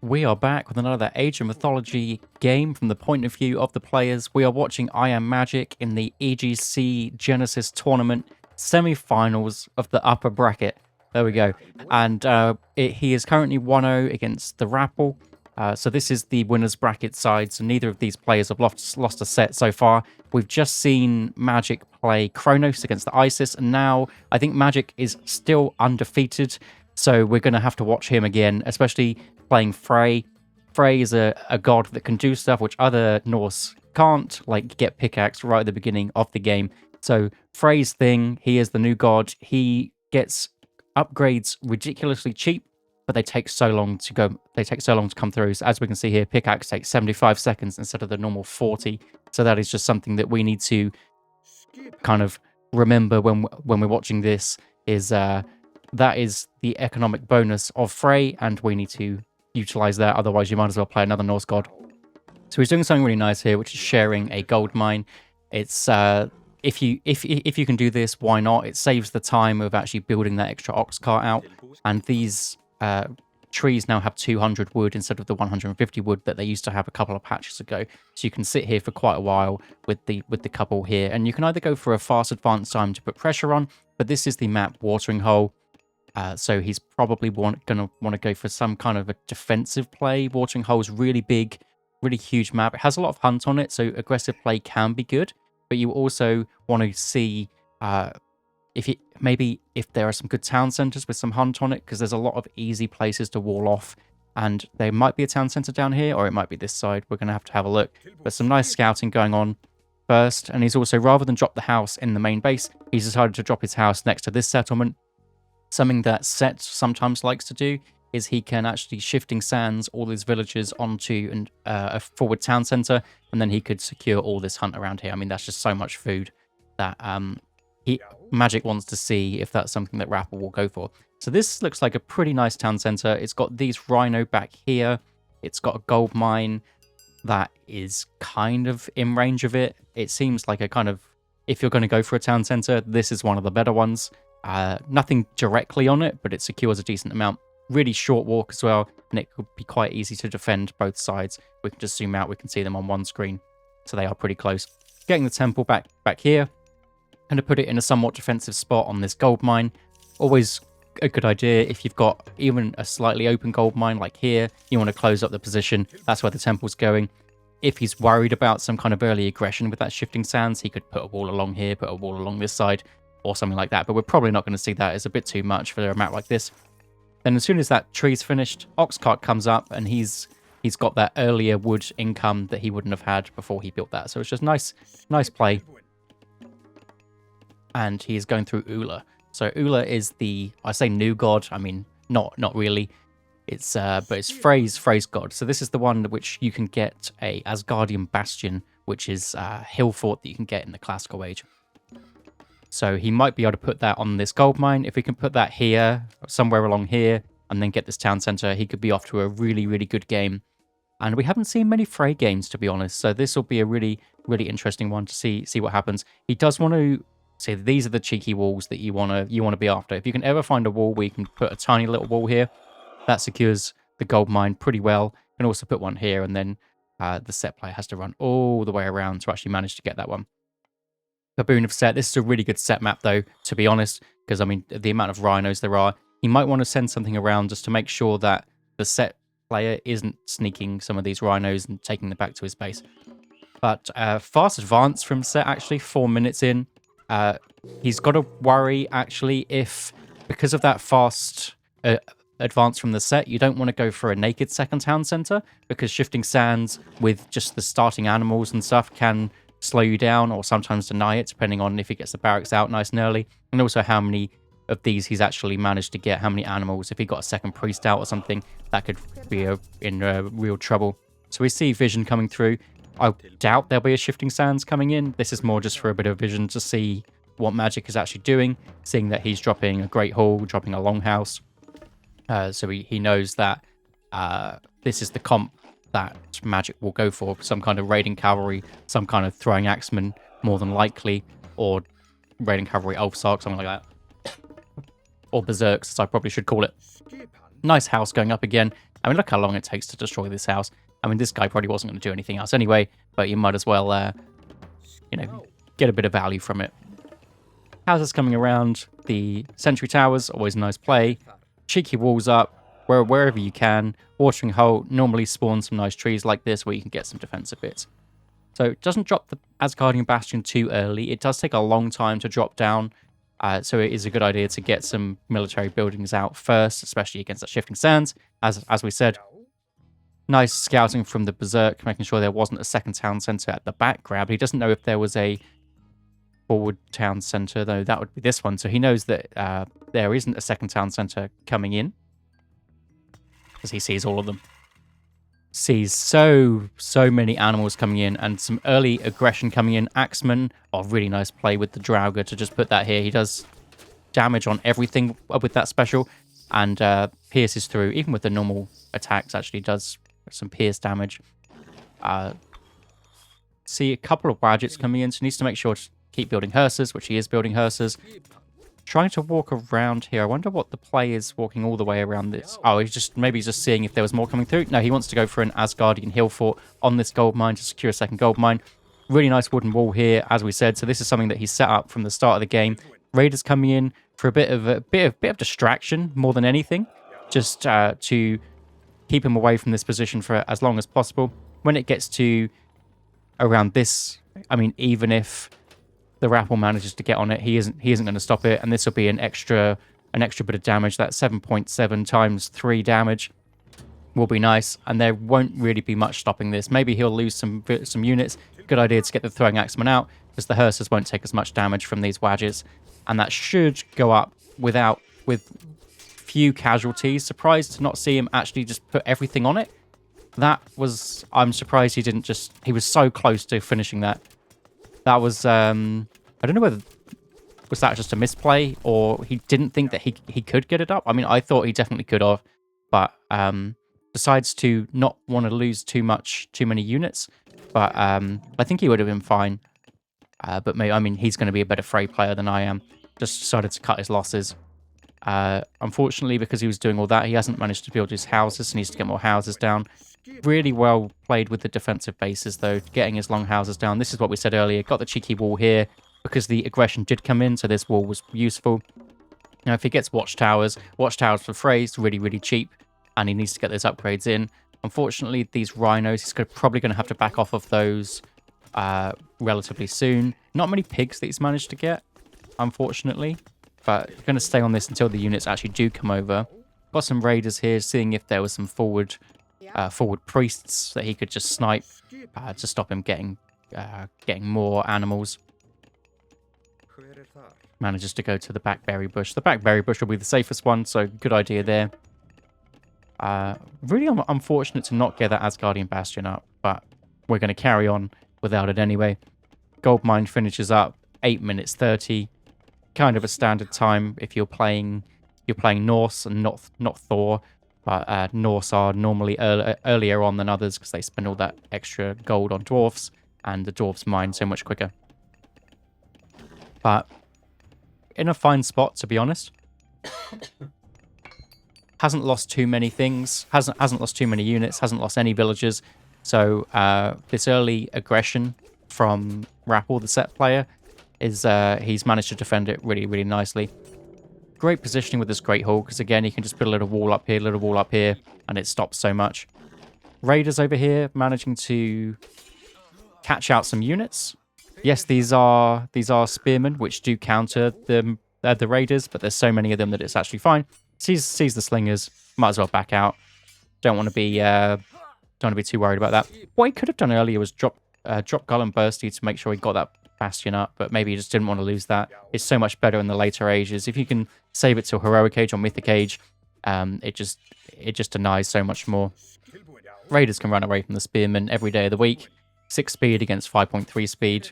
We are back with another Age of Mythology game from the point of view of the players. We are watching I Am Magic in the EGC Genesis Tournament semi-finals of the upper bracket. There we go. And he is currently 1-0 against the Rapple. So this is the winner's bracket side. So neither of these players have lost a set so far. We've just seen Magic play Kronos against the Isis. And now I think Magic is still undefeated. So we're going to have to watch him again, especially playing Frey. Frey is a god that can do stuff which other Norse can't, like get pickaxe right at the beginning of the game. So Frey's thing, he is the new god. He gets upgrades ridiculously cheap, but they take so long to go. They take so long to come through. So as we can see here, pickaxe takes 75 seconds instead of the normal 40. So that is just something that we need to kind of remember when we're watching this. Is that is the economic bonus of Frey, and we need to utilize that. Otherwise, you might as well play another Norse god. So he's doing something really nice here, which is sharing a gold mine. It's if you can do this, why not? It saves the time of actually building that extra ox cart out. And these trees now have 200 wood instead of the 150 wood that they used to have a couple of patches ago. So you can sit here for quite a while with the couple here, and you can either go for a fast advance time to put pressure on, but this is the map Watering Hole. So he's probably going to want to go for some kind of a defensive play. Watering Hole is really big, really huge map. It has a lot of hunt on it, so aggressive play can be good. But you also want to see if there are some good town centers with some hunt on it, because there's a lot of easy places to wall off. And there might be a town center down here, or it might be this side. We're going to have a look. But some nice scouting going on first. And he's also, rather than drop the house in the main base, he's decided to drop his house next to this settlement. Something that Set sometimes likes to do is he can actually shifting sands all his villagers onto a forward town center, and then he could secure all this hunt around here. I mean, that's just so much food that Magic wants to see if that's something that Rapple will go for. So this looks like a pretty nice town center. It's got these rhino back here. It's got a gold mine that is kind of in range of it. It seems like a kind of, if you're going to go for a town center, this is one of the better ones. Nothing directly on it, but it secures a decent amount. Really short walk as well, and it could be quite easy to defend both sides. We can just zoom out, we can see them on one screen. So they are pretty close. Getting the temple back here, and to put it in a somewhat defensive spot on this gold mine. Always a good idea if you've got even a slightly open gold mine like here, you want to close up the position. That's where the temple's going. If he's worried about some kind of early aggression with that shifting sands, he could put a wall along here, put a wall along this side, or something like that. But we're probably not going to see that. It's a bit too much for a map like this. Then as soon as that tree's finished, Oxcart comes up, and he's got that earlier wood income that he wouldn't have had before he built that. So it's just nice play. And he is going through Ula. So Ula is the, I say new god, I mean not really. It's but it's Frey's god. So this is the one which you can get a Asgardian Bastion, which is a hill fort that you can get in the classical age. So he might be able to put that on this gold mine. If we can put that here, somewhere along here, and then get this town center, he could be off to a really, really good game. And we haven't seen many Frey games, to be honest. So this will be a really, really interesting one to see what happens. He does want to say these are the cheeky walls that you want to be after. If you can ever find a wall where you can put a tiny little wall here, that secures the gold mine pretty well. You can also put one here, and then the Set player has to run all the way around to actually manage to get that one. Baboon of Set. This is a really good Set map, though, to be honest, because, I mean, the amount of rhinos there are. He might want to send something around just to make sure that the Set player isn't sneaking some of these rhinos and taking them back to his base. But fast advance from Set, actually, 4 minutes in. He's got to worry, actually, if, because of that fast advance from the Set, you don't want to go for a naked second town center, because shifting sands with just the starting animals and stuff can slow you down or sometimes deny it, depending on if he gets the barracks out nice and early, and also how many of these he's actually managed to get, how many animals. If he got a second priest out or something, that could be in real trouble. So we see vision coming through. I doubt there'll be a shifting sands coming in. This is more just for a bit of vision to see what Magic is actually doing, seeing that he's dropping a Great Hall, dropping a Longhouse. So he knows that this is the comp that Magic will go for, some kind of raiding cavalry, some kind of throwing axeman, more than likely, or raiding cavalry Ulfsark, something like that. Or berserks, as I probably should call it. Nice house going up again, I mean, look how long it takes to destroy this house. I mean, this guy probably wasn't going to do anything else anyway, but you might as well, you know, get a bit of value from it. Houses coming around, the sentry towers, always a nice play. Cheeky walls up, wherever you can. Watering hole normally spawns some nice trees like this where you can get some defensive bits. So it doesn't drop the Asgardian Bastion too early. It does take a long time to drop down. So it is a good idea to get some military buildings out first, especially against that Shifting Sands. As we said, nice scouting from the Berserk, making sure there wasn't a second town centre at the background. He doesn't know if there was a forward town centre, though that would be this one. So he knows that there isn't a second town centre coming in, because he sees all of them. Sees so many animals coming in and some early aggression coming in. Axeman, really nice play with the Draugr to just put that here. He does damage on everything with that special and pierces through, even with the normal attacks, actually does some pierce damage. See a couple of Wadgets coming in, so he needs to make sure to keep building hearses, which he is building hearses. Trying to walk around here. I wonder what the play is walking all the way around this. Oh, he's just seeing if there was more coming through. No, he wants to go for an Asgardian hill fort on this gold mine to secure a second gold mine. Really nice wooden wall here, as we said. So this is something that he set up from the start of the game. Raiders coming in for a bit of distraction more than anything, just to keep him away from this position for as long as possible. When it gets to around this, I mean, even if the Rappel manages to get on it, he isn't going to stop it, and this will be an extra bit of damage. That 7.7 times 3 damage will be nice, and there won't really be much stopping this. Maybe he'll lose some units. Good idea to get the throwing axeman out, because the hearses won't take as much damage from these Wadgets, and that should go up with few casualties. Surprised to not see him actually just put everything on it. I'm surprised he didn't just. He was so close to finishing that. That was, I don't know whether, was that just a misplay or he didn't think that he could get it up? I mean, I thought he definitely could have, but decides to not want to lose too many units. But I think he would have been fine. But maybe, I mean, he's going to be a better Frey player than I am. Just decided to cut his losses. Unfortunately, because he was doing all that, he hasn't managed to build his houses. He needs to get more houses down. Really well played with the defensive bases, though, getting his long houses down. This is what we said earlier. Got the cheeky wall here because the aggression did come in, so this wall was useful. Now, if he gets watchtowers for Frey's really, really cheap, and he needs to get those upgrades in. Unfortunately, these rhinos, he's probably going to have to back off of those relatively soon. Not many pigs that he's managed to get, unfortunately, but going to stay on this until the units actually do come over. Got some raiders here, seeing if there was some forward priests that he could just snipe to stop him getting more animals. Manages to go to the backberry bush. The backberry bush will be the safest one, so good idea there. Really unfortunate to not get that Asgardian Bastion up, but we're going to carry on without it anyway. Gold mine finishes up 8 minutes 30. Kind of a standard time if you're playing Norse and not Thor. But Norse are normally earlier on than others because they spend all that extra gold on dwarfs, and the dwarfs mine so much quicker. But in a fine spot, to be honest. Hasn't lost too many things. Hasn't lost too many units. Hasn't lost any villagers. So this early aggression from Rappel, the set player, is he's managed to defend it really, really nicely. Great positioning with this Great Hall, because again, you can just put a little wall up here, and it stops so much. Raiders over here managing to catch out some units. Yes, these are spearmen, which do counter the raiders, but there's so many of them that it's actually fine. Sees the slingers, might as well back out. Don't want to be too worried about that. What he could have done earlier was drop Gull and Bursty to make sure he got that Bastion up, but maybe he just didn't want to lose that. It's so much better in the later ages. If you can save it to Heroic Age or Mythic Age, it just denies so much more. Raiders can run away from the Spearmen every day of the week. 6 speed against 5.3 speed.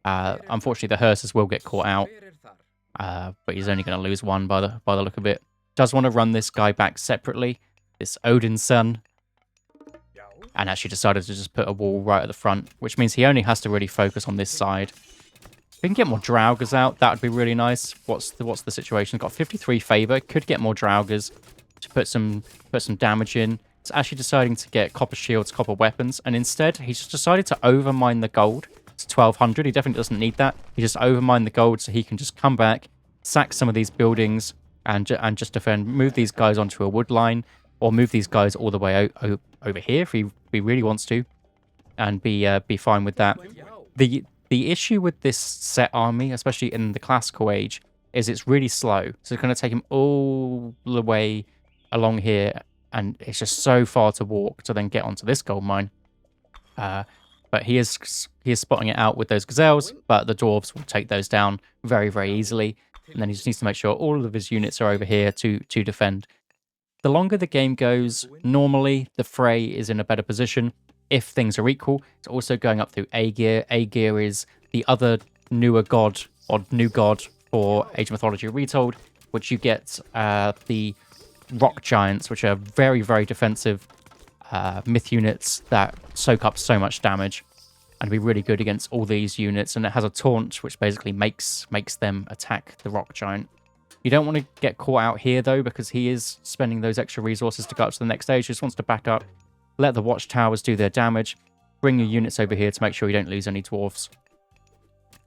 Unfortunately, the hearses will get caught out, but he's only going to lose one by the look of it. Does want to run this guy back separately, this Odin's son, and actually decided to just put a wall right at the front, which means he only has to really focus on this side. If we can get more Draugrs out, that would be really nice. What's the situation? Got 53 favor. Could get more Draugrs to put some damage in. actually deciding to get copper shields, copper weapons, and instead he's just decided to overmine the gold to 1200. He definitely doesn't need that. He just overmined the gold so he can just come back, sack some of these buildings, and just defend. Move these guys onto a wood line, or move these guys all the way over here if he really wants to, and be fine with that. The issue with this set army, especially in the classical age, is it's really slow. So it's going to take him all the way along here, and it's just so far to walk to then get onto this gold mine. But he is spotting it out with those gazelles, but the dwarves will take those down very, very easily. And then he just needs to make sure all of his units are over here to defend. The longer the game goes, normally the Frey is in a better position if things are equal. It's also going up through A gear. A gear is the other newer god, or new god for Age of Mythology Retold, which you get the rock giants, which are very, very defensive myth units that soak up so much damage and be really good against all these units. And it has a taunt, which basically makes them attack the rock giant. You don't want to get caught out here, though, because he is spending those extra resources to go up to the next stage. He just wants to back up, let the watchtowers do their damage, bring your units over here to make sure you don't lose any dwarves.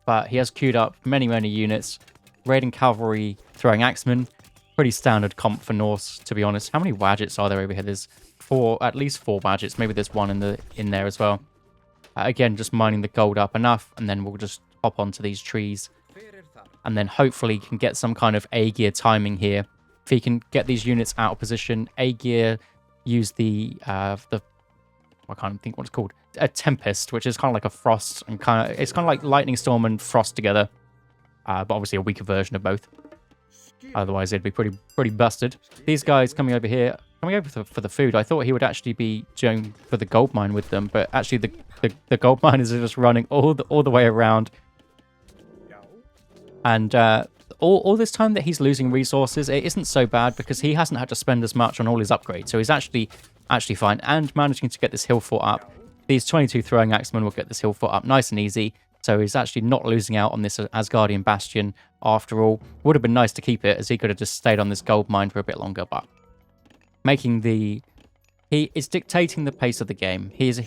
But he has queued up many, many units. Raiding cavalry, throwing axemen. Pretty standard comp for Norse, to be honest. How many wadgets are there over here? There's at least four wadgets. Maybe there's one in there as well. Again, just mining the gold up enough, and then we'll just hop onto these trees. And then hopefully can get some kind of A-gear timing here. If he can get these units out of position, A-gear use the I can't think what it's called. A tempest, which is kind of like a frost, and it's kind of like lightning storm and frost together. But obviously a weaker version of both. Otherwise, it'd be pretty busted. These guys coming over here, coming over for the food. I thought he would actually be going for the gold mine with them, but actually the gold miners are just running all the way around. And all this time that he's losing resources, it isn't so bad because he hasn't had to spend as much on all his upgrades. So he's actually fine and managing to get this hill fort up. These 22 throwing axemen will get this hill fort up nice and easy. So he's actually not losing out on this Asgardian bastion after all. Would have been nice to keep it, as he could have just stayed on this gold mine for a bit longer, but he is dictating the pace of the game. He's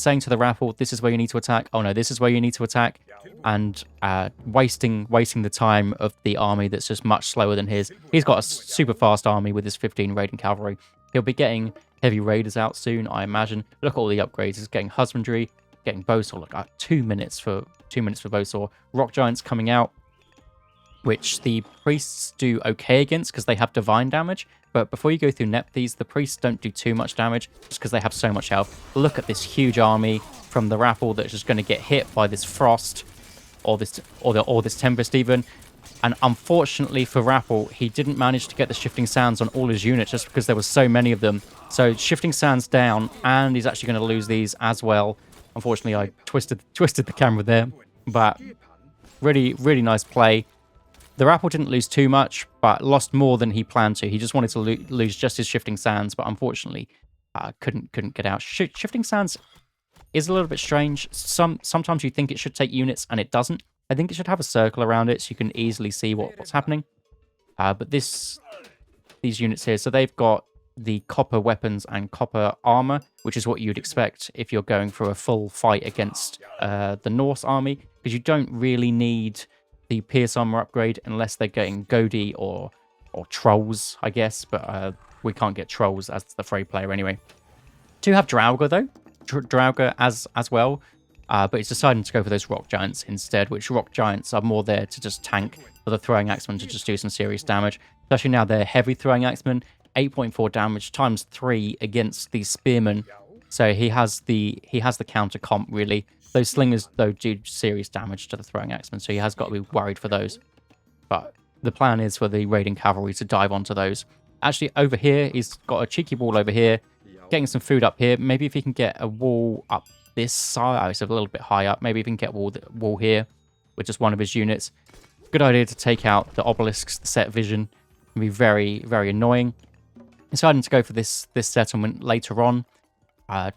saying to the raffle, this is where you need to attack. Oh no, this is where you need to attack. And wasting the time of the army that's just much slower than his. He's got a super fast army with his 15 raiding cavalry. He'll be getting heavy raiders out soon, I imagine. Look at all the upgrades. He's getting husbandry, getting bowsaw. Look at 2 minutes for bowsaw. Rock giants coming out, which the priests do okay against because they have divine damage. But before you go through Nepthys, the priests don't do too much damage just because they have so much health. Look at this huge army from the raffle that's just going to get hit by this frost or this tempest even. And unfortunately for Raffle, he didn't manage to get the shifting sands on all his units just because there were so many of them. So shifting sands down, and he's actually going to lose these as well. Unfortunately, I twisted the camera there, but really, really nice play. The Raffle didn't lose too much, but lost more than he planned to. He just wanted to lose just his shifting sands, but unfortunately, couldn't get out. Shifting sands is a little bit strange. Sometimes you think it should take units, and it doesn't. I think it should have a circle around it so you can easily see what's happening. But these units here, so they've got the copper weapons and copper armor, which is what you'd expect if you're going for a full fight against the Norse army, because you don't really need the Pierce armor upgrade unless they're getting Godi or Trolls, I guess. But we can't get Trolls as the Frey player anyway. Do have Draugr though, Draugr as well. But he's deciding to go for those rock giants instead, which rock giants are more there to just tank for the throwing axemen to just do some serious damage. Especially now they're heavy throwing axemen, 8.4 damage times 3 against the spearmen. So he has the counter comp really. Those slingers though do serious damage to the throwing axemen, so he has got to be worried for those. But the plan is for the raiding cavalry to dive onto those. Actually, over here he's got a cheeky wall over here, getting some food up here. Maybe if he can get a wall up this side, it's a little bit high up. Maybe even get wall here with just one of his units. Good idea to take out the obelisks, the set vision. Can be very, very annoying. Deciding to go for this settlement later on,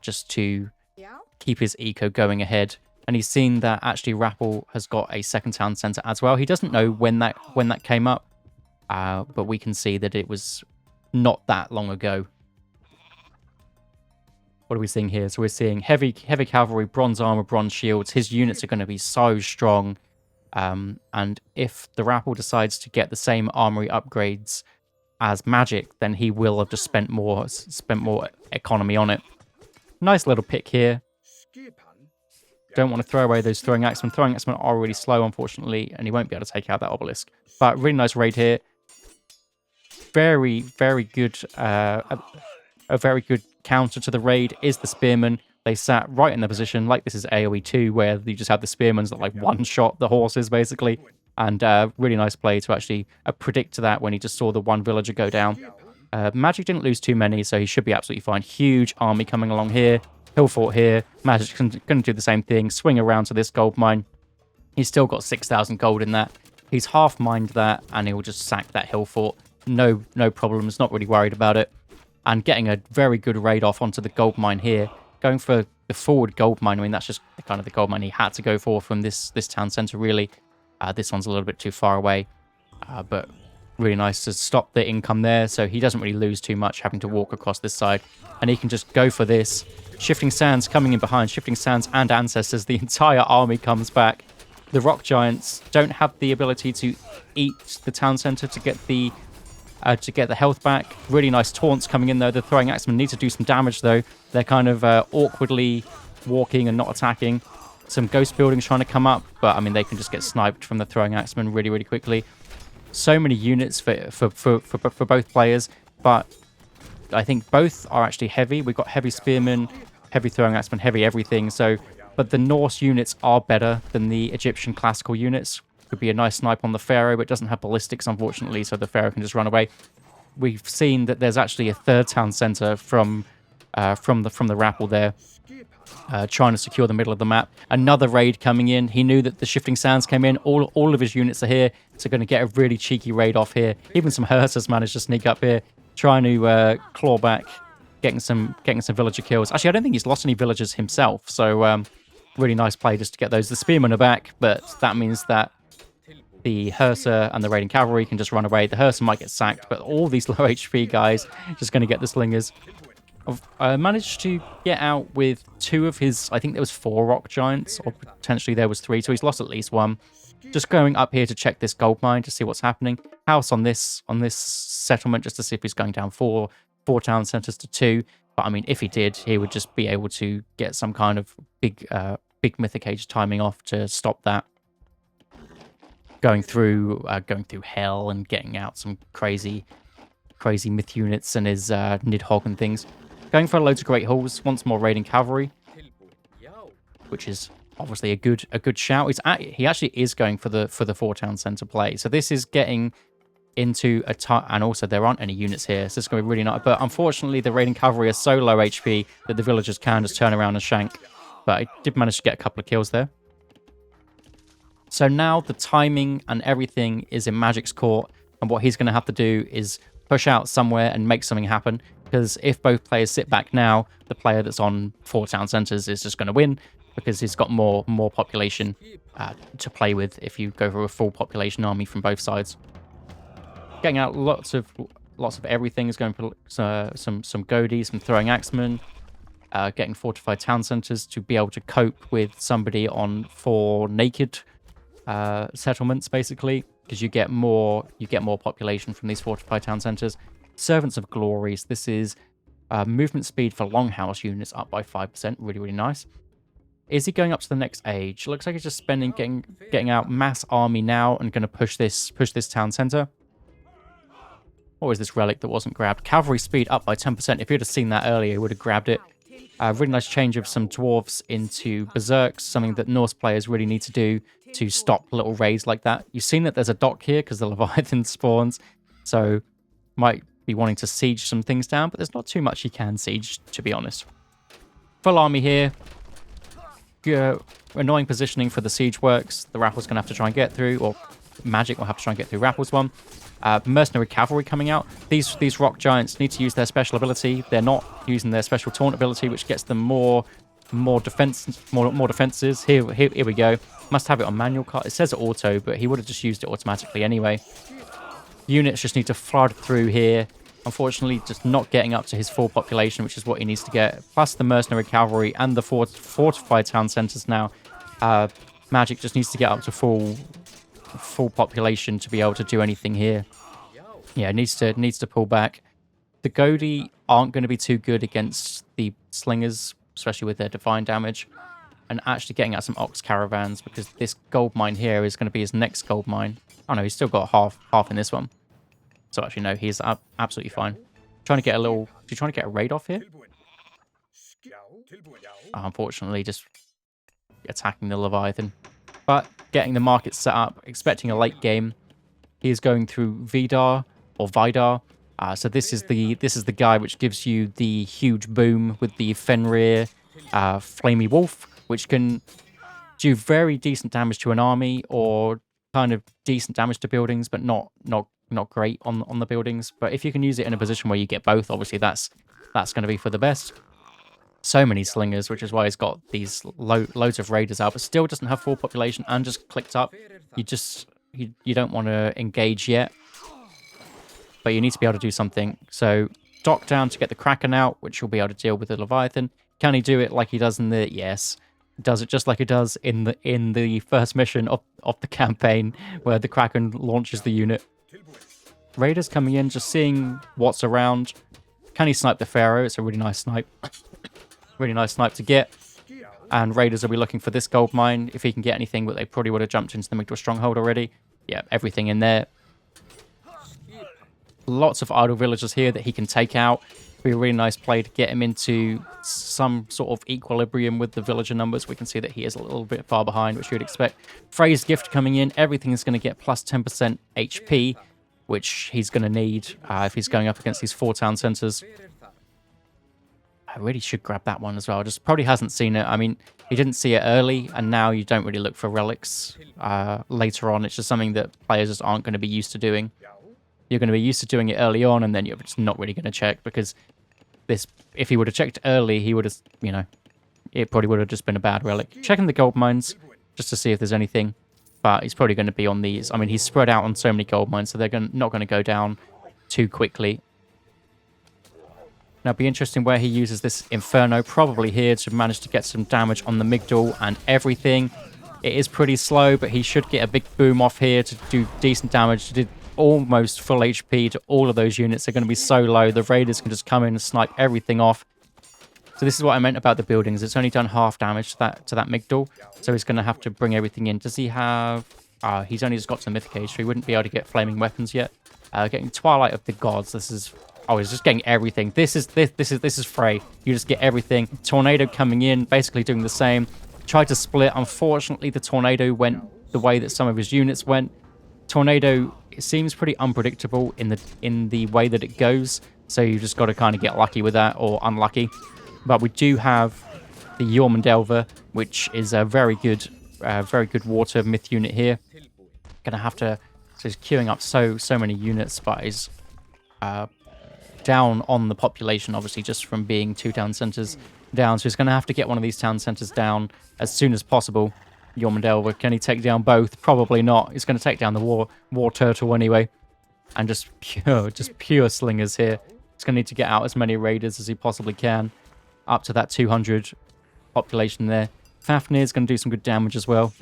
just to keep his eco going ahead. And he's seen that actually Rappel has got a second town center as well. He doesn't know when that came up, but we can see that it was not that long ago. What are we seeing here? So we're seeing heavy cavalry, bronze armor, bronze shields. His units are going to be so strong. And if the Rapple decides to get the same armory upgrades as magic, then he will have just spent more economy on it. Nice little pick here. Don't want to throw away those throwing axemen. Throwing axemen are really slow, unfortunately, and he won't be able to take out that obelisk. But really nice raid here. Very, very good. A very good counter to the raid is the spearmen. They sat right in the position, like this is AoE 2, where you just have the spearmen that like one-shot the horses, basically. And really nice play to actually predict that when he just saw the one villager go down. Magic didn't lose too many, so he should be absolutely fine. Huge army coming along here. Hill fort here. Magic's going to do the same thing. Swing around to this gold mine. He's still got 6,000 gold in that. He's half mined that, and he'll just sack that hill fort. No problems. Not really worried about it. And getting a very good raid off onto the gold mine here. Going for the forward gold mine. I mean, that's just kind of the gold mine he had to go for from this town centre, really. This one's a little bit too far away. But really nice to stop the income there, so he doesn't really lose too much having to walk across this side. And he can just go for this. Shifting Sands coming in behind. Shifting Sands and Ancestors. The entire army comes back. The Rock Giants don't have the ability to eat the town centre to get the health back. Really nice taunts coming in, though. The Throwing Axemen need to do some damage, though. They're kind of awkwardly walking and not attacking. Some ghost buildings trying to come up, but I mean, they can just get sniped from the Throwing Axemen really, really quickly. So many units for both players, but I think both are actually heavy. We've got heavy spearmen, heavy throwing axemen, heavy everything. So, but the Norse units are better than the Egyptian classical units. Could be a nice snipe on the Pharaoh, but it doesn't have ballistics, unfortunately, so the Pharaoh can just run away. We've seen that there's actually a third town center from the Rapple there, trying to secure the middle of the map. Another raid coming in. He knew that the Shifting Sands came in. All of his units are here, so going to get a really cheeky raid off here. Even some Hersers managed to sneak up here, trying to claw back, getting some villager kills. Actually, I don't think he's lost any villagers himself, so really nice play just to get those. The spearmen are back, but that means that the Herser and the raiding cavalry can just run away. The Herser might get sacked, but all these low HP guys just going to get the slingers. I've managed to get out with 2 of his, I think there was 4 rock giants, or potentially there was 3, so he's lost at least 1. Just going up here to check this gold mine to see what's happening. House on this settlement just to see if he's going down 4 town centers to 2. But I mean, if he did, he would just be able to get some kind of big mythic age timing off to stop that. Going through hell and getting out some crazy myth units and his Nidhogg and things. Going for loads of great halls. Once more raiding cavalry, which is obviously a good shout. He actually is going for the 4 town center play. So this is getting into and also there aren't any units here, so this is going to be really nice. But unfortunately, the raiding cavalry are so low HP that the villagers can just turn around and shank. But I did manage to get a couple of kills there. So now the timing and everything is in Magic's court, and what he's going to have to do is push out somewhere and make something happen. Because if both players sit back now, the player that's on 4 town centers is just going to win, because he's got more population to play with if you go for a full population army from both sides. Getting out lots of everything is going for some goadies, some throwing axemen, getting fortified town centers to be able to cope with somebody on 4 naked settlements, basically, because you get more population from these fortified town centers. Servants of Glories. This is movement speed for longhouse units up by 5%. Really, really nice. Is he going up to the next age? Looks like he's just spending getting out mass army now and going to push this town center. What was this relic that wasn't grabbed? Cavalry speed up by 10%. If you'd have seen that earlier, you would have grabbed it. Really nice change of some dwarves into berserks, something that Norse players really need to do to stop little raids like that. You've seen that there's a dock here because the Leviathan spawns, so might be wanting to siege some things down, but there's not too much he can siege, to be honest. Full army here. Annoying positioning for the siege works. The Raffle's going to have to try and get through, or Magic will have to try and get through Raffle's one. Mercenary cavalry coming out. These rock giants need to use their special ability. They're not using their special taunt ability, which gets them more defenses. Here we go. Must have it on manual card. It says auto, but he would have just used it automatically anyway. Units just need to flood through here. Unfortunately, just not getting up to his full population, which is what he needs to get. Plus the mercenary cavalry and the fortified town centers now. Magic just needs to get up to full population to be able to do anything here. Yeah, needs to pull back. The Godi aren't going to be too good against the slingers, especially with their divine damage. And actually getting out some ox caravans, because this gold mine here is going to be his next gold mine. Oh no, he's still got half in this one. So actually no, he's absolutely fine. Trying to get a little... Is he trying to get a raid off here? Unfortunately, just attacking the Leviathan. But getting the market set up, expecting a late game. He is going through Vidar or Vidar. So this is the guy which gives you the huge boom with the Fenrir Flamey Wolf, which can do very decent damage to an army or kind of decent damage to buildings, but not great on the buildings. But if you can use it in a position where you get both, obviously that's going to be for the best. So many slingers, which is why he's got these loads of raiders out, but still doesn't have full population and just clicked up. You don't want to engage yet, but you need to be able to do something. So dock down to get the Kraken out, which will be able to deal with the Leviathan. Can he do it like he does in the... Yes. Does it just like it does in the first mission of the campaign, where the Kraken launches the unit. Raiders coming in, just seeing what's around. Can he snipe the Pharaoh? It's a really nice snipe. Really nice snipe to get. And Raiders will be looking for this gold mine. If he can get anything, but they probably would have jumped into the Migdal Stronghold already. Yeah, everything in there. Lots of idle villagers here that he can take out. Be a really nice play to get him into some sort of equilibrium with the villager numbers. We can see that he is a little bit far behind, which you would expect. Freyr's gift coming in. Everything is going to get plus 10% HP, which he's going to need if he's going up against these 4 town centers. I really should grab that one as well. Just probably hasn't seen it. I mean, he didn't see it early, and now you don't really look for relics later on. It's just something that players just aren't going to be used to doing. You're going to be used to doing it early on, and then you're just not really going to check, because if he would have checked early, he would have, it probably would have just been a bad relic. Checking the gold mines just to see if there's anything, but he's probably going to be on these. I mean, he's spread out on so many gold mines, so they're not going to go down too quickly. Now, it'll be interesting where he uses this Inferno, probably here to manage to get some damage on the Migdal and everything. It is pretty slow, but he should get a big boom off here to do decent damage, to do almost full HP to all of those units. They're going to be so low. The Raiders can just come in and snipe everything off. So this is what I meant about the buildings. It's only done half damage to that Migdal, so he's going to have to bring everything in. Does he have... he's only just got to the Mythic Age, so he wouldn't be able to get flaming weapons yet. Getting Twilight of the Gods. This is... Oh, he's just getting everything. This is Frey. You just get everything. Tornado coming in, basically doing the same. Tried to split. Unfortunately, the Tornado went the way that some of his units went. Tornado, it seems pretty unpredictable in the way that it goes, so you just got to kind of get lucky with that, or unlucky. But we do have the Jormundelver, which is a very good water myth unit here. Gonna have to... So he's queuing up so many units, but he's down on the population, obviously, just from being 2 town centers down. So he's gonna have to get one of these town centers down as soon as possible. Jormundelver, can he take down both? Probably not. He's going to take down the war turtle anyway, and just pure slingers here. He's going to need to get out as many raiders as he possibly can, up to that 200 population there. Fafnir's going to do some good damage as well.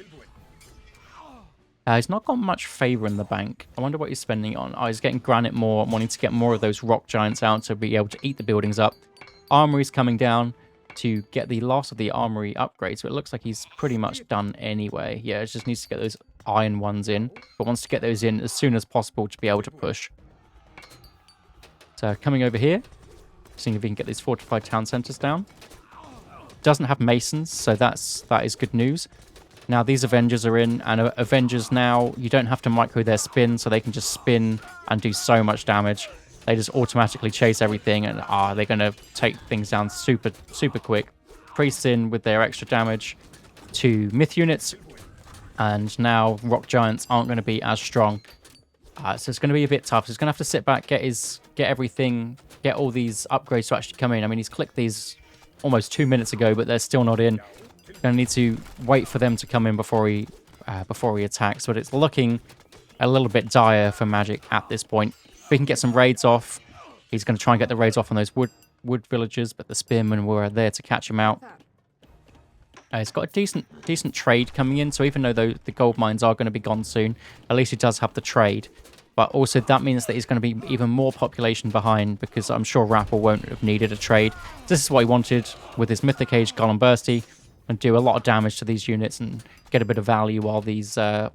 He's not got much favor in the bank. I wonder what he's spending on. Oh, he's getting granite more, wanting to get more of those rock giants out to be able to eat the buildings up. Armory's coming down to get the last of the armory upgrades, so it looks like he's pretty much done anyway. Yeah, it just needs to get those iron ones in, but wants to get those in as soon as possible to be able to push. So coming over here, seeing if we can get these fortified town centers down. Doesn't have masons, so that is good news. Now these Avengers are in, and Avengers now, you don't have to micro their spin, so they can just spin and do so much damage. They just automatically chase everything, and they're going to take things down super quick. Priests in with their extra damage to myth units, and now rock giants aren't going to be as strong. So it's going to be a bit tough. He's going to have to sit back, get everything, get all these upgrades to actually come in. I mean, he's clicked these almost 2 minutes ago, but they're still not in. Going to need to wait for them to come in before he attacks. But it's looking a little bit dire for Magic at this point. If he can get some raids off, He's going to try and get the raids off on those wood villagers, but the spearmen were there to catch him out. He's got a decent trade coming in, so even though the gold mines are going to be gone soon, at least he does have the trade. But also that means that he's going to be even more population behind, because I'm sure Rappel won't have needed a trade. This is what he wanted with his Mythic Age Golem Bursty, and do a lot of damage to these units and get a bit of value while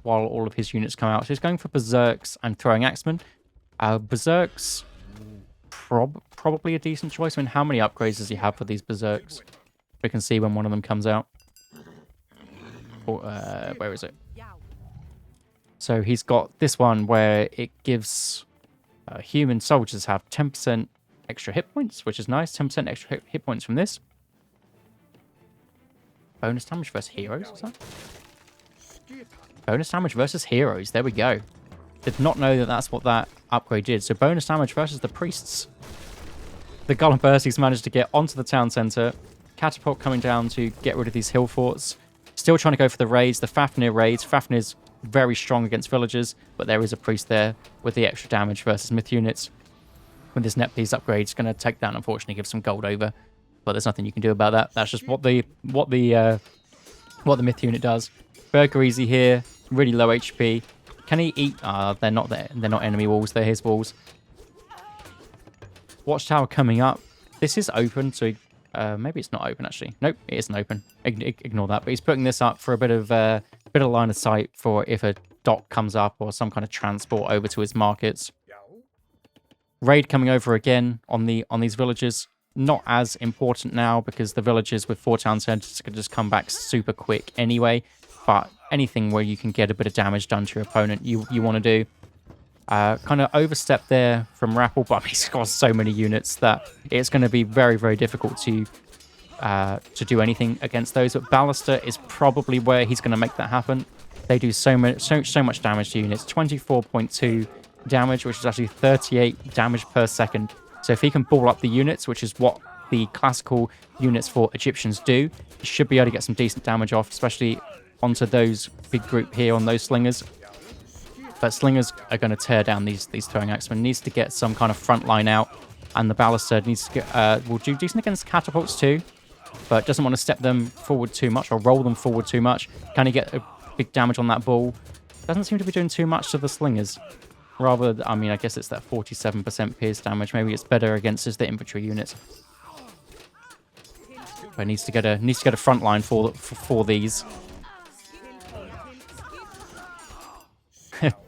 all of his units come out. So he's going for Berserks and Throwing Axemen. Berserks, probably a decent choice. I mean, how many upgrades does he have for these Berserks? We can see when one of them comes out. Where is it? So he's got this one where it gives human soldiers have 10% extra hit points, which is nice. 10% extra hit points from this. Bonus damage versus heroes, is that? Bonus damage versus heroes. There we go. Did not know that that's what that upgrade did. So bonus damage versus the priests. The Golem Bursties managed to get onto the town centre. Catapult coming down to get rid of these hill forts. Still trying to go for the raids. The Fafnir raids. Fafnir's very strong against villagers, but there is a priest there with the extra damage versus myth units. With this net piece upgrade, it's going to take down, unfortunately, give some gold over. But there's nothing you can do about that. That's just what the myth unit does. Burger Easy here, really low HP. Can he eat? They're not there. They're not enemy walls. They're his walls. Watchtower coming up. This is open, so maybe it's not open actually. Nope, it isn't open. Ignore that. But he's putting this up for a bit of line of sight for if a dock comes up or some kind of transport over to his markets. Raid coming over again on these villages. Not as important now because the villagers with 4 town centers can just come back super quick anyway. But anything where you can get a bit of damage done to your opponent, you want to do. Kind of overstep there from Rappel, but he's got so many units that it's going to be very, very difficult to do anything against those. But Ballista is probably where he's going to make that happen. They do so much damage to units. 24.2 damage, which is actually 38 damage per second. So if he can ball up the units, which is what the classical units for Egyptians do, he should be able to get some decent damage off, especially onto those big group here on those slingers. But slingers are going to tear down these throwing axemen. Needs to get some kind of front line out, and the Ballista needs to get, will do decent against catapults too, but doesn't want to step them forward too much or roll them forward too much. Can he get a big damage on that ball? Doesn't seem to be doing too much to the slingers. Rather, I mean, I guess it's that 47% pierce damage. Maybe it's better against just the infantry units. But needs to get a front line for these.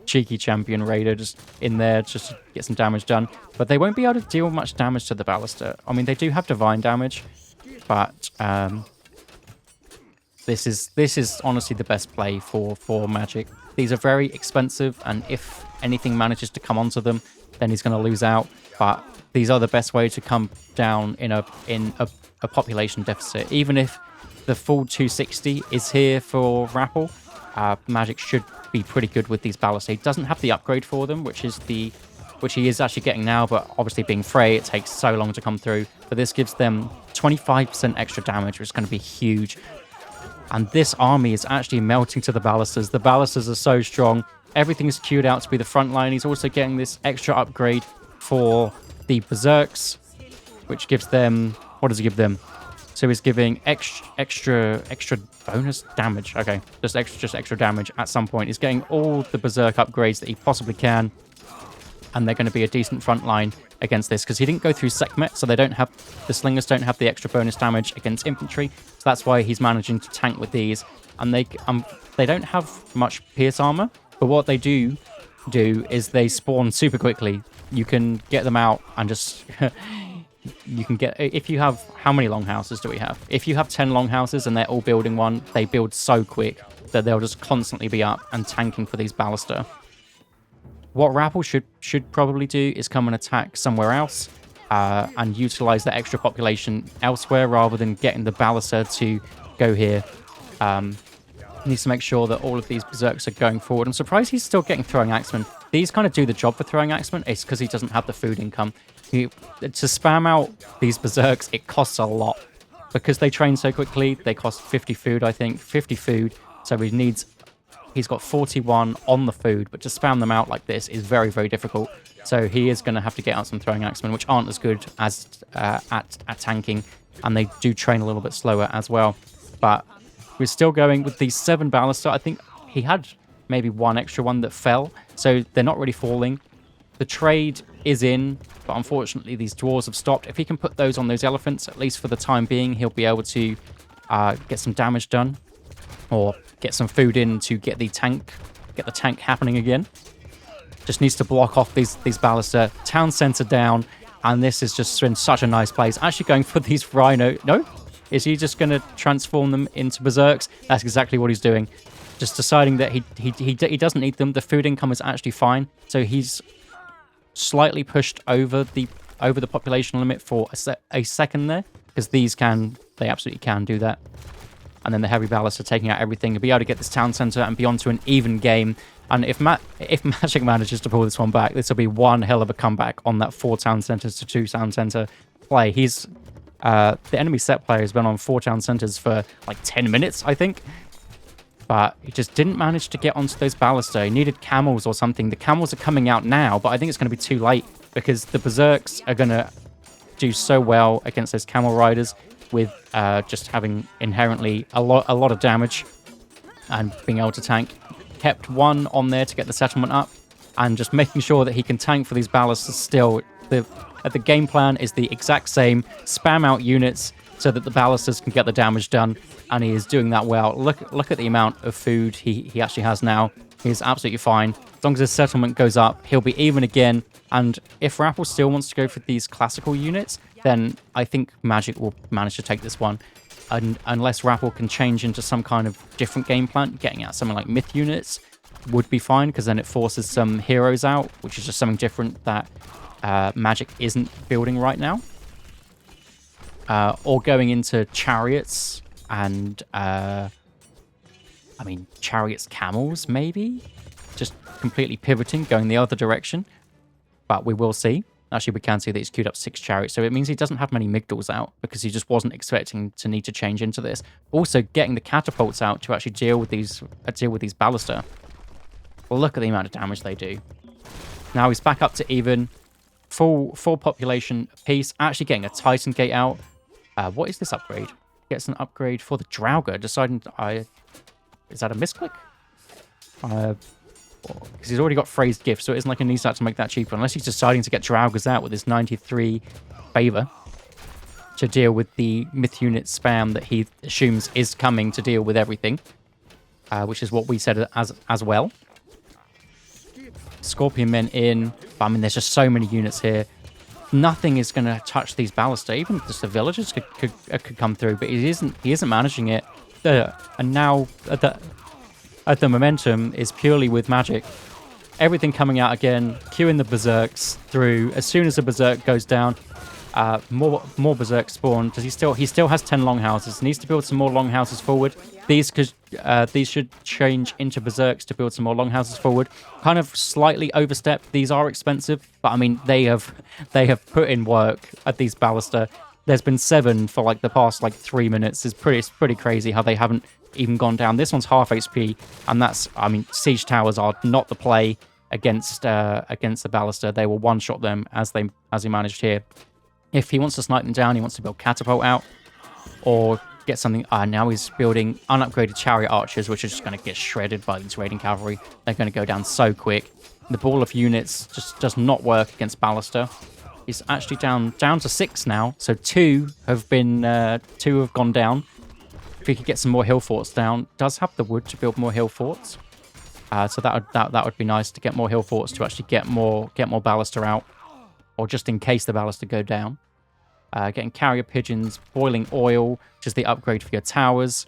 Cheeky champion raider just in there just to get some damage done. But they won't be able to deal much damage to the Ballista. I mean, they do have divine damage, but this is honestly the best play for Magic. These are very expensive, and if anything manages to come onto them, then he's going to lose out. But these are the best way to come down in a population deficit. Even if the full 260 is here for Rappel, Magic should be pretty good with these Ballista. He doesn't have the upgrade for them, which he is actually getting now, but obviously being Frey, it takes so long to come through. But this gives them 25% extra damage, which is going to be huge. And this army is actually melting to the Ballistas. The Ballistas are so strong. Everything's queued out to be the front line. He's also getting this extra upgrade for the Berserks, which gives them... What does it give them? So he's giving extra bonus damage. Okay, just extra damage at some point. He's getting all the Berserk upgrades that he possibly can. And they're going to be a decent front line against this, because he didn't go through Sekhmet, so the slingers don't have the extra bonus damage against infantry. So that's why he's managing to tank with these. And they don't have much pierce armor, but what they do is they spawn super quickly. You can get them out and just you can get, if you have, how many longhouses do we have? If you have 10 longhouses and they're all building one, they build so quick that they'll just constantly be up and tanking for these Ballista. What Rappel should probably do is come and attack somewhere else and utilize that extra population elsewhere rather than getting the Ballista to go here. Needs to make sure that all of these Berserks are going forward. I'm surprised he's still getting Throwing Axemen. These kind of do the job for Throwing Axemen. It's because he doesn't have the food income. To spam out these Berserks, it costs a lot. Because they train so quickly, they cost 50 food, I think. 50 food. So he needs He's got 41 on the food, but to spam them out like this is very, very difficult. So he is going to have to get out some throwing axemen, which aren't as good as at tanking, and they do train a little bit slower as well. But we're still going with these 7 Ballista. I think he had maybe one extra one that fell, so they're not really falling. The trade is in, but unfortunately these dwarves have stopped. If he can put those on those elephants, at least for the time being, he'll be able to get some damage done, or get some food in to get the tank happening again. Just needs to block off these Ballista. Town center down, and this has just been such a nice place. Actually going for these rhino. No? Is he just going to transform them into berserks? That's exactly what he's doing. Just deciding that he doesn't need them. The food income is actually fine. So he's slightly pushed over the population limit for a second there, because they absolutely can do that. And then the heavy Ballista taking out everything. He'll be able to get this town center and be on to an even game. And if Magic manages to pull this one back, this will be one hell of a comeback on that 4 town centers to 2 town center play. The enemy set player has been on 4 town centers for like 10 minutes, I think. But he just didn't manage to get onto those Ballista. He needed camels or something. The camels are coming out now, but I think it's going to be too late, because the berserks are going to do so well against those camel riders, with just having inherently a lot of damage and being able to tank. Kept 1 on there to get the settlement up, and just making sure that he can tank for these Ballistas still. The game plan is the exact same. Spam out units so that the Ballistas can get the damage done, and he is doing that well. Look at the amount of food he actually has now. He's absolutely fine. As long as his settlement goes up, he'll be even again. And if Rappel still wants to go for these classical units, then I think Magic will manage to take this one. Unless Rappel can change into some kind of different game plan, getting out something like Myth units would be fine, because then it forces some heroes out, which is just something different that Magic isn't building right now. Or going into chariots and, chariots camels, maybe? Just completely pivoting, going the other direction. But we will see. Actually, we can see that he's queued up 6 chariots, so it means he doesn't have many Migdals out, because he just wasn't expecting to need to change into this. Also, getting the catapults out to actually deal with these Ballista. Well, look at the amount of damage they do. Now he's back up to even. Full population piece. Actually getting a Titan Gate out. What is this upgrade? Gets an upgrade for the Draugr. Deciding is that a misclick? Because he's already got Freyr's gift, so it isn't like he needs that to make that cheaper, unless he's deciding to get Draugrs out with his 93 favor to deal with the Myth unit spam that he assumes is coming to deal with everything, which is what we said as well. Scorpion Men in, but I mean, there's just so many units here. Nothing is going to touch these Ballista. Even just the villagers could come through, but he isn't managing it. And now the momentum is purely with Magic. Everything coming out again, queuing the berserks through. As soon as the berserk goes down, more berserk spawn. He still has 10 longhouses. Needs to build some more longhouses forward. These should change into berserks to build some more longhouses forward. Kind of slightly overstepped. These are expensive, but I mean they have put in work at these Ballista. There's been 7 for like the past 3 minutes. It's pretty crazy how they haven't even gone down. This one's half HP, and that's, I mean, siege towers are not the play against the Ballista. They will one-shot them as he managed here. If he wants to snipe them down, he wants to build catapult out or get something. Now he's building unupgraded chariot archers, which are just going to get shredded by these raiding cavalry. They're going to go down so quick. The ball of units just does not work against Ballista. He's actually down to 6 now, so 2 have gone down. If he could get some more hill forts down, does have the wood to build more hill forts. So that would be nice to get more hill forts to actually get more Ballista out, or just in case the Ballista go down. Getting carrier pigeons, boiling oil, which is the upgrade for your towers.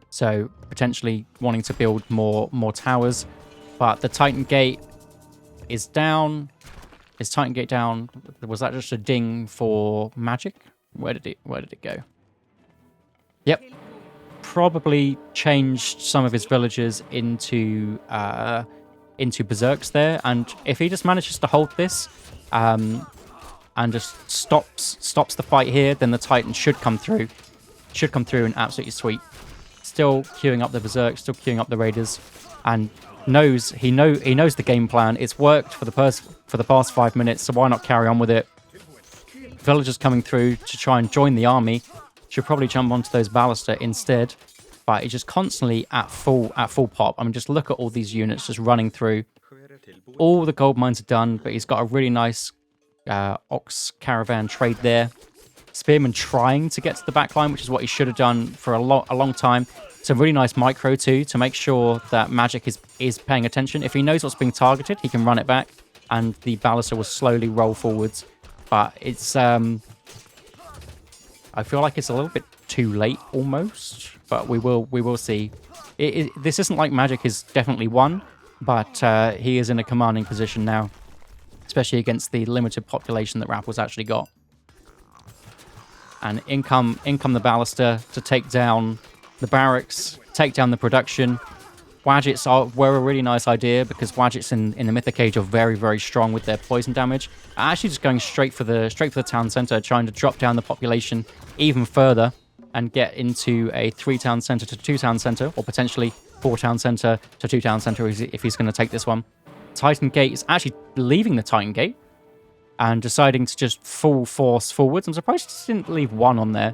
So potentially wanting to build more towers, but the Titan Gate is down. Is Titan Gate down? Was that just a ding for Magic? Where did it go? Yep. Probably changed some of his villagers into berserks there, and if he just manages to hold this and just stops the fight here, then the Titan should come through and absolutely sweep still queuing up the Berserk, still queuing up the Raiders, and knows he knows the game plan. It's worked for the past 5 minutes, so why not carry on with it? Villagers coming through to try and join the army. Should probably jump onto those Ballista instead, but he's just constantly at full pop. I mean, just look at all these units just running through. All the gold mines are done, but he's got a really nice ox caravan trade there. Spearman trying to get to the back line, which is what he should have done for a long time. It's a really nice micro too, to make sure that Magic is paying attention. If he knows what's being targeted, he can run it back, and the Ballista will slowly roll forwards. But it's I feel like it's a little bit too late almost, but we will see. This isn't like Magic is definitely won, but he is in a commanding position now, especially against the limited population that Rappel's actually got. And in come the Ballista to take down the barracks, take down the production. Wadgets were a really nice idea, because Wadgets in the Mythic Age are very, very strong with their poison damage. Actually just going straight for the town center, trying to drop down the population even further and get into a 3-town center to 2-town center, or potentially 4-town center to 2-town center if he's going to take this one. Titan Gate is actually leaving the Titan Gate and deciding to just full force forwards. I'm surprised he didn't leave one on there.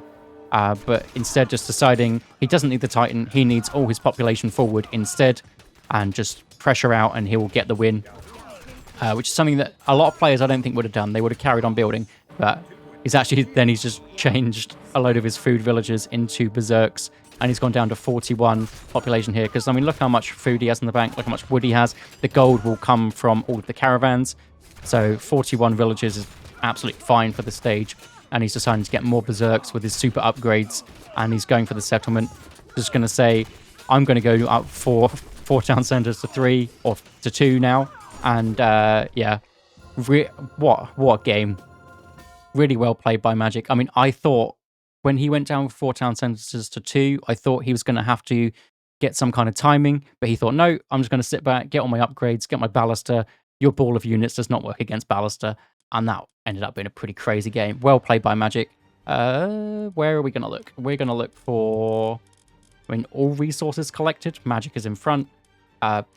But instead just deciding he doesn't need the Titan, he needs all his population forward instead, and just pressure out and he will get the win. Which is something that a lot of players I don't think would have done. They would have carried on building, but he's just changed a load of his food villagers into Berserks, and he's gone down to 41 population here, because I mean, look how much food he has in the bank, look how much wood he has. The gold will come from all of the caravans, so 41 villagers is absolutely fine for the stage. And he's deciding to get more Berserks with his super upgrades, and he's going for the settlement. Just going to say, I'm going to go up 4 town centers to 3 or to 2 now. And yeah, what a game. Really well played by Magic. I mean, I thought when he went down 4 town centers to 2, I thought he was going to have to get some kind of timing, but he thought, no, I'm just going to sit back, get all my upgrades, get my Ballista. Your ball of units does not work against Ballista. And that ended up being a pretty crazy game. Well played by Magic. Where are we going to look? We're going to look for, I mean, all resources collected. Magic is in front.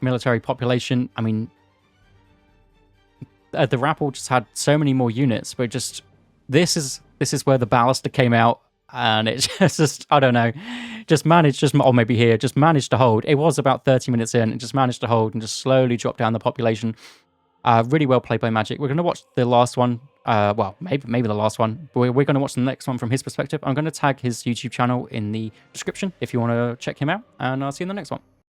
Military population. I mean, the Rappel just had so many more units, but just, this is where the Ballista came out. And it just, I don't know, just managed, or maybe here, just managed to hold. It was about 30 minutes in, and just managed to hold and just slowly drop down the population. Really well played by Magic. We're going to watch the last one. Well, maybe the last one. We're going to watch the next one from his perspective. I'm going to tag his YouTube channel in the description if you want to check him out. And I'll see you in the next one.